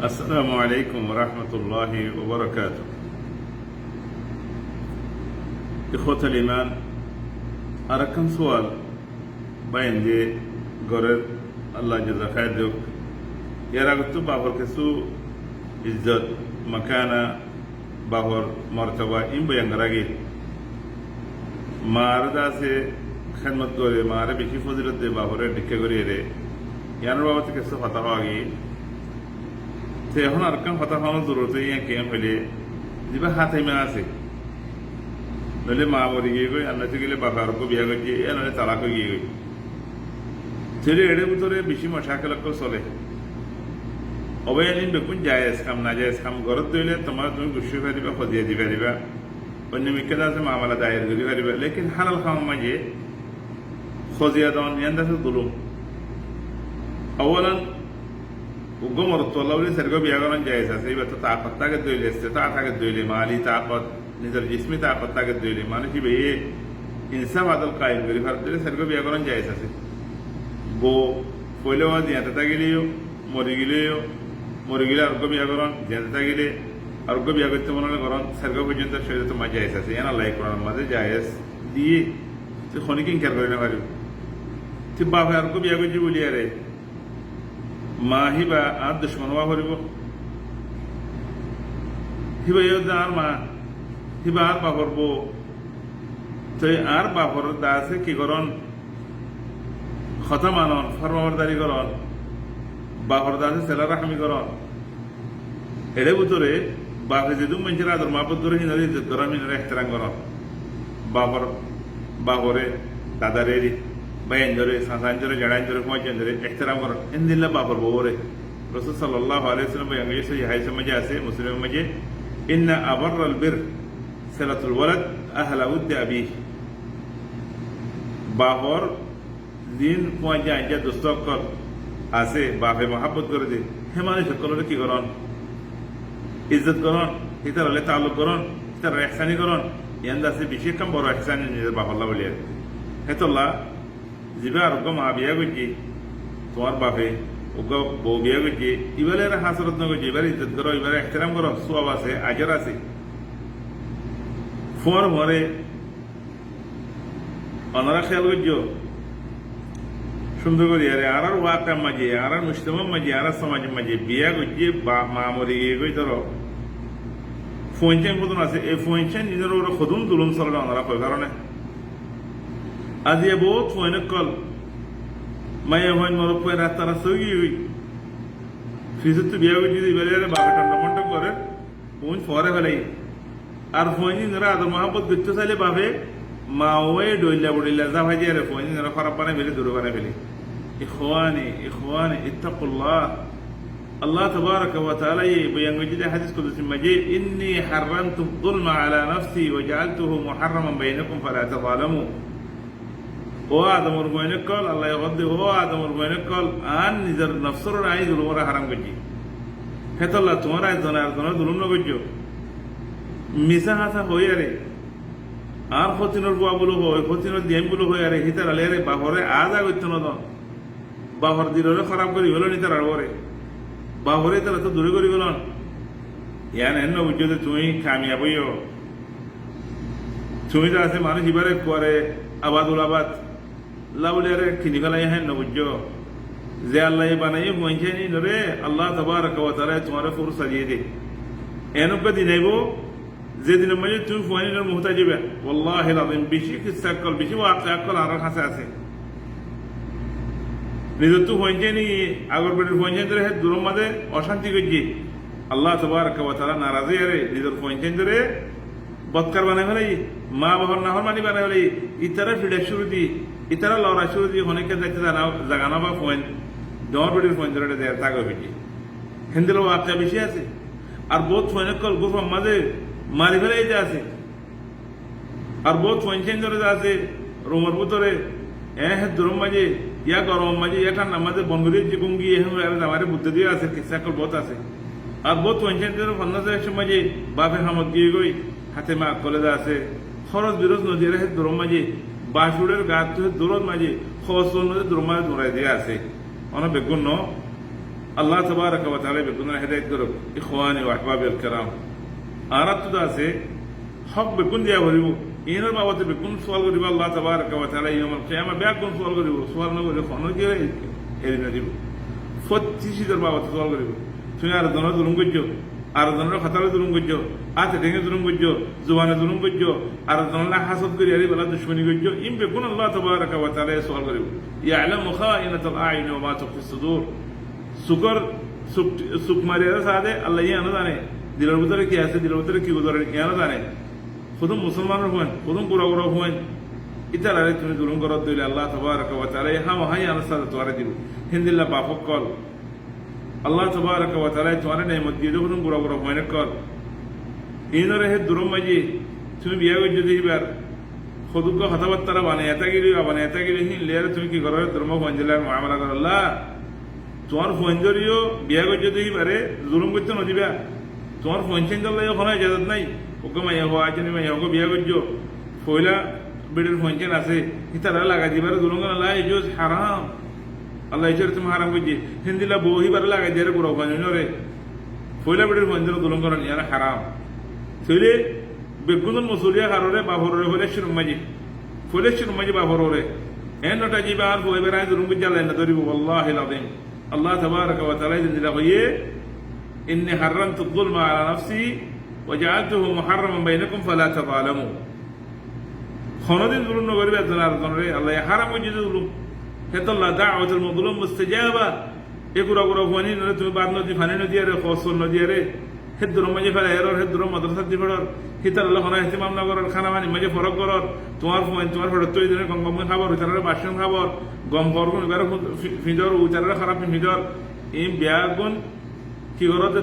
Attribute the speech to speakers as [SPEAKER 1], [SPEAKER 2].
[SPEAKER 1] আসসালামু আলাইকুম রহমতুল্লাহি ওবরাকাতুহ। ইখওয়াতুল ঈমান, আরেকখান সোয়াল বাইন যে গরের আল্লাহ জাযা খায়ের দিক। এর আগে তো বাবর কিছু ইজ্জত মাকানা বাবর মর্তবা ইম বয়াঙ্গার আগে মার দাসে খেদমত করে মারে বেশি ফজিলত দে বাবরের দীক্ষা করিয়ে রে ইয়ানোর বাবা থেকে কিছু কথা হওয়া গিয়ে এখন আর কাম কথা হওয়ার জরুরত কেম হইলে যেবা হাতে মা আছে নইলে মা মরি গিয়ে গই আর নইতে গেলে বাবা আরো বিয়া করছে এ নইলে তালাক হয়ে গিয়ে গই ছেলে এড়ে ভিতরে বেশি মশাকেল চলে অবয়ালিন বেকুন জায়েজ কাম না জায়েজ কাম ঘরত দইলে তোমার তুমি গুছিয়ে ফেলিবা খদিয়া দিবা দিবা অন্য মিকেদ আছে মামলা দায়ের করি ফেলিবা লেকিন হালাল খাওয়া মাঝে খজিয়া দেওয়ান ইয়ান দাসে দুলুম অবলান উগ্গমর তোলাউলি সেরগো বিয়াগরণ জায়েজ আছে এবার তো তাকত তাকে দইলে তা থাকে দইলে মালি তাকত নিজের জিসমি তাকত তাকে দইলে মানে কি বে ইনসাফ আদল কায়েম করি ভারত দিলে সেরগো বিয়াগরণ জায়েজ আছে বো পয়লে ওয়া দিয়াতে তাগিলেও মরি গেলে আরোগ্য বিয়াগরণ দিয়াতে তাগিলে আরোগ্য বিয়া করতে মনে করণ সেরগো পর্যন্ত শরীরে তোমার জায়েজ আছে এনা লাই করার মাঝে জায়েজ দিয়ে তুই খনিক ইনকার করে না পারি তুই বাপে আরোগ্য বিয়া করছি বলি আরে মা হিবা আর দুশ্মন হওয়া করিব হিবা আর মা হিবা আর বাপর বউ তো আর বাপর দাসে কি করন কথা মানন ফরমাবরদারি করন বাপর দাসে সেলা রাখামি করন এর ভিতরে বাপে যেদু মানুষের আদর মাপত ধরে হিনারি ইজ্জত করা মিনারে এহতেরাম করন বাপরে দাদারে বাইন ধরে সাঁসান ধরে জড়াইন ধরে পৌঁছান ধরে এহতেরাম করেন ইনদিল্লা বাপর বউরে রাসূল সাল্লাল্লাহু আলাইহি ওয়াসাল্লাম বয়ান করেছে এই হাদিসের মধ্যে আছে মুসলিমের মধ্যে ইন্না আবাররাল বির সিলাতুল ওয়ালাদ আহলা উদ্দি আবিহ বাপর দিন পৌঁছান যে দোস্তকল আছে বাপে মহাব্বত করে দে হে মানুষ সকলের কি করন ইজ্জত করন ইতার হলে তাল্লুক করন ইতার এহসানি করন ইয়ান দাসে বিশেষ কাম বড় এহসানি নিজের বাপল্লা বলিয়া হেতল্লা যিবা আরোগ্য মা বিয়া করছি তোমার বাপে ওকে বউ বিয়া করছি এবারে হাসরত নগরছি এবার ইজ্জত করো এবারে এহতেরাম করো সওয়াব আছে আজর আছে ফোর ভরে অনারা খেয়াল করছো সুন্দর করি আরে আর ওয়াকার মাঝে আর মুসলিমের মাঝে আর সমাজের মাঝে বিয়া করছি মা মরে গিয়ে গই ধরো ফোনচেন কতন আছে এই ফোনচেন নিজের ওরা খদুম তুলুম চলে অনারা কয় কারণে আজি বহুত ফোন কল মায়ে হইন মরক পয় রাত তারা সগি হই ফিজত তো বিয়া করছি এবারে বাবা টন্ডমন্ড করে ফোন ফরে ফেলাই আর ফোন নিরা আদর মহাব্বত করতে চাইলে বাবে মা ওয়ে ডইলা বড়িলা যা ভাজি আরে ফোন নিরা খারাপ বানাই ফেলে দূরে বানাই ফেলে ইখওয়ানি ইত্তাকুল্লাহ আল্লাহ তাবারাকা ওয়া তাআলা এই বয়ান করেছে হাদিস কুদসি মাঝে ইন্নী হারামতু যুলমা আলা নাফসি ওয়া জাআলতুহু মুহাররামান বাইনাকুম ফালা তাযালামু ও আদমর বয়নে কল আল্লাহ হদ্দে ও আদমর বয়নে কল আর নিজের নফসর আই জুলুমরা হারাম করছি হেতল্লা তোমার আয় জনের জনের জুলুম ন করছো মিশা হাসা হই আরে আর ফতিনর বুয়া গুলো হয় ফতিনর দিয়াম গুলো হই আরে হিতার আলে আরে বাহরে আজ আগত্য ন বাহর দিলরে খারাপ করি হলো নি তার আরে বাহরে তারা তো দূরে করি গেল ইয়ান এন্ন বুঝছো যে তুমি কামিয়াব হইও তুমি তো আছে মানুষ এবারে করে আবাদুল আবাদ লাউলিয়ারে খিনি ফেলাই হ্যাঁ নবুজ্জ যে আল্লাহ বানাই মহিষে নি নরে আল্লাহ তাবারাকা ওয়া তাআলা তোমার ফুর সাজিয়ে দে এনকে দিনাইব যে দিনের মাঝে তুমি ফুয়ানির মুহতাজ হবে ওয়াল্লাহি আযীম বেশি কিসা কল বেশি ওয়াকিয়া আর কাছে আছে নিজে তো ফুয়াইছে নি আগর বেড়ে ফুয়াইছে ধরে দূর মাঝে অশান্তি করছি আল্লাহ তাবারাকা ওয়া তাআলা নারাজি আরে নিজের ফুয়াইছে ধরে বৎকার বানাই ফেলাই মা বাবার নাহর মানি বানাই ফেলাই ইতারা ফিডা শুরু দি ইতারা লড়া শুরু দি অনেকে দেখতে জাগানো বা ফোন ডর বেডির ফোন ধরে দেয় তাকে ফিটি হিন্দির ওয়াক্তা বেশি আছে আর বহুত ফোনের কল গোফা মাঝে মারি ফেলাই যে আছে আর বহুত ফোন চেঞ্জ ধরে আছে রুমের ভিতরে দূরম মাঝে ইয়া গরম মাঝে ইয়া ঠান্ডা মাঝে বনগুলি চিকুঙ্গি আমার বুদ্ধি দিয়ে আছে কিসাকল বহুত আছে আর বহুত ফোন চেঞ্জ ধরে ফন্নাসের মাঝে বাপে হামত গিয়ে গই হাতে মা কলেজা আছে খরচ বিরোধ নদীর দূরম মাঝে বাসুরের গাছ দূরত মাঝে খরচ নদী দূর মাঝে দৌড়াই দিয়ে আছে অনেক বেগুন আল্লাহ তাবারাকা ওয়া তাআলা বেগুনের হেদায়েত করুক। ইখওয়ানি ওয়া আহবাবিল কিরাম, আরাত তো আছে হক বেগুন দিয়া ভরিব, এর বাবদে বেগুন সওয়াল করিব আল্লাহ তাবারাকা ওয়া তাআলা ইয়াউমুল কিয়ামা বেগুন সওয়াল করিব, সওয়াল না করে কোন কি এর না দিব ফতিশিদের বাবদ সওয়াল করিব। তুমি আর দন দুলুম গজ্জ, আর দনের খাতালে দুলুম গজ্জ, আতে ঢেঙে দুলুম গজ্জ, জুবানে দুলুম গজ্জ, আর দনলা হাসদ করি আরি বলা দুশমনি গজ্জ, ইম বেগুন আল্লাহ তাবারাকা ওয়া তাআলা সওয়াল করিব। ইয়ালামু খাইনাতুল আইন ওয়া মা তুখফি সুদূর, সুকর সুক মারিয়া সাদে আল্লাহ ইয়ানো জানে দিলের ভিতরে কি আছে, দিলের ভিতরে কি গুজরে ইয়ানো জানে। খুদুম মুসলমানের হন, খুদুম গুড়া গুড়া হন, ইতালারে তুমি দুলুম করত দিলে আল্লাহ তাবারাকা ওয়া তাআলা হাম হাই আনসাদ তোয়ারে দিব। হিন্দিল্লাহ বাপক কল আল্লাহ তাবারাকা ওয়া তাআলা তোয়ারে নেমত দিয়ে খুদুম গুড়া গুড়া হন কল ইনরে হে দুরম মাজি তুমি বিয়া গজ্জ দিবার খুদুক কথাবার্তা বানায় এটা গিরি হিন লেয়ারে তুমি কি করো ধর্ম ফঞ্জিলার মুআমালা কর। আল্লাহ তোমার ফঞ্জরিও বিয়া গজ্জ দিবারে জুলুম করতে নদিবা, তোমার ফঞ্চেন দল্লাই ওখানে ইজাজত নাই। ওকে মাইয়া হওয়া আছে মাইয়া ওকে বিয়া গজ্জ ফয়লা বেডের ফঞ্চেন আছে ইতারা লাগা দিবার জুলুম করা আল্লাহ ইজুজ হারাম, আল্লাহ ইজুর তুমি হারাম করছি। হিন্দিলা বহিবার লাগা দিয়ে গুড়া ফঞ্জরে ফয়লা বেডের ফঞ্জর জুলুম করা নিয়ে হারাম। থইলে বেগুন মসুরিয়া কারণে বাবরে হলে শিরুম মাজি বাবরে এন নটা জিবা আর বই বেড়ায় জুলুম করছি আল্লাহ না ধরিব। আল্লাহিল আযীম, আল্লাহ তাবারাকা ওয়া তাআলা জিন্দা হইয়ে ইন্নী হারামতু যুলমা আলা নাফসি ওয়া জাআলতুহু মুহাররামান বাইনাকুম ফালা তাযালামু। কোনদিন জুলুম নকরিবে আর জনরে আল্লাহ হারাম কইছে জুলুম। হেতাল্লাহ দাওয়াতুল মাজলুম মুস্তাজাবা, একুরা গুরা হনি নরে তুমি বাদ নদী ফানি নদী আরে খসল নদী আরে হেদুর মাঝে ফেলে এরর হেদুর মাদ্রাসা দি ফেরর হিতার আল্লাহ হনা ইহতিমাম না করর, খানা মানি মাঝে ফরক করর, তোমার ফেরত তৈরি দিনের গম খাবার উচারের বাসন খাবার গম ফরগুন ফিঁদর উচারের খারাপ ফিঁদর এই বেয়া গুণ কি করতে